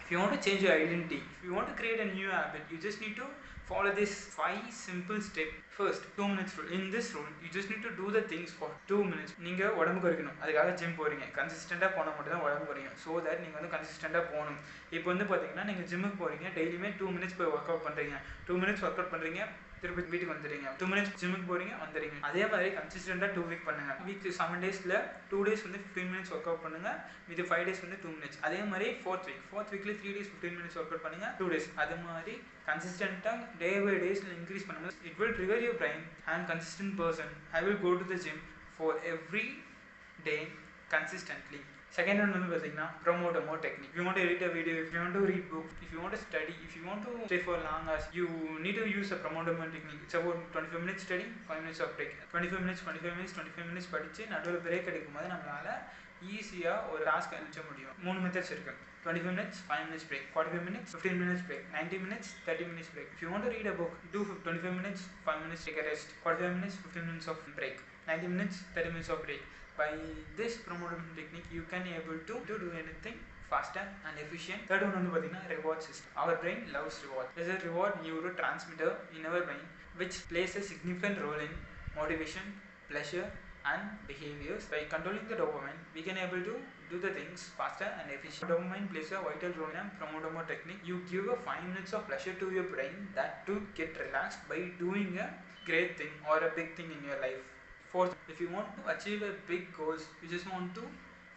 If you want to change your identity, if you want to create a new habit, you just need to follow this 5 simple steps. First, 2 minutes rule. In this rule, you just need to do the things for 2 minutes. நீங்க உடம்பு குறைக்கணும், அதுக்காக gym போறீங்க, கன்சிஸ்டண்டா போனா மட்டும் தான் உடம்பு குறையும். ஸோ தட் நீங்க வந்து கன்சிஸ்டண்டா போகணும். இப்போ வந்து பாத்தீங்கன்னா நீங்க ஜிம்முக்கு போறீங்க, டெய்லியுமே 2 minutes போய் ஒர்க் அவுட் பண்றீங்க, 2 minutes ஒர்க் அவுட் பண்றீங்க, திருப்பி வீட்டுக்கு வந்துடுறீங்க, 2 minutes ஜிம்முக்கு போறீங்க, வந்துடுறீங்க. அதே மாதிரி கன்சிஸ்டண்டா 2 வீக் பண்ணுங்க. வீக் 7 டேஸ்ல 2 days வந்து 15 minutes ஒர்க் அவுட் பண்ணுங்க, இது 5 days வந்து 2 minutes. அதே மாதிரி fourth weekல 3 days 15 minutes work out பண்ணுங்க, 2 days. அது மாதிரி கன்சிஸ்டண்டா டே பை டேஸ்ல இன்க்ரீஸ் பண்ணுங்க. It will trigger your brain and consistent person. I will go to the gym for every day consistently. Second one வந்து பாத்தீங்கன்னா Pomodoro Technique. If you want to edit a video, if you want to read book, if you want to study, if you want to stay for long hours, you need to use a Pomodoro Technique. It's about 25 minutes study, 5 minutes of break. 25 minutes படிச்சு நடுவில் break எடுக்கும்போது நம்மளால ஈஸியா ஒரு task அழிச்ச முடியும். 3 methods இருக்கு. 25 minutes, 5 minutes break, 45 minutes, 15 minutes break, 90 minutes, 30 minutes break. If you want to read a book, do 25 minutes, 5 minutes take a rest, 45 minutes, 15 minutes of break, 90 minutes, 30 minutes of break. By this Pomodoro technique, you can able to do anything faster and efficient. Third one வந்து பாத்தீங்கன்னா reward system. Our brain loves reward. There is a reward neurotransmitter in our brain which plays a significant role in motivation, pleasure and behaviors. By controlling the dopamine, we can able to do the things faster and efficient. Dopamine plays a vital role in Pomodoro technique. You give a 5 minutes of pleasure to your brain that to get relaxed by doing a great thing or a big thing in your life. Fourth, if you want to achieve a big goals, you just want to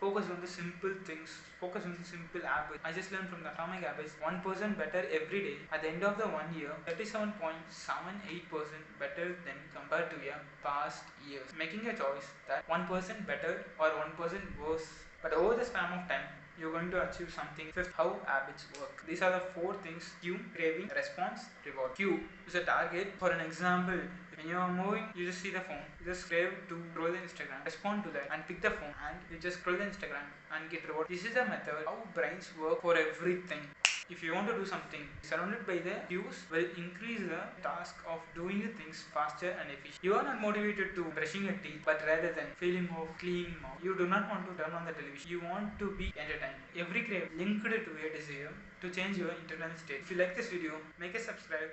focus on the simple things, focus on the simple habits. I just learned from the Atomic Habits, 1% better every day. At the end of the 1 year, 37.78% better than compared to your past years. Making a choice that 1% better or 1% worse, but over the span of time, you're going to achieve something. Fifth, how habits work. These are the 4 things: cue, craving, response, reward. Cue is a target. For an example, when you are moving, you just see the phone, you just crave to scroll the Instagram, respond to that and pick the phone and you just scroll the Instagram and get reward. This is the method how brains work for everything. If you want to do something, surrounded by the cues will increase the task of doing the things faster and efficient. You are not motivated to brushing your teeth, but rather than feeling of clean mouth. You do not want to turn on the television. You want to be entertained. Every crave linked to a desire to change your internal state. If you like this video, make a subscribe.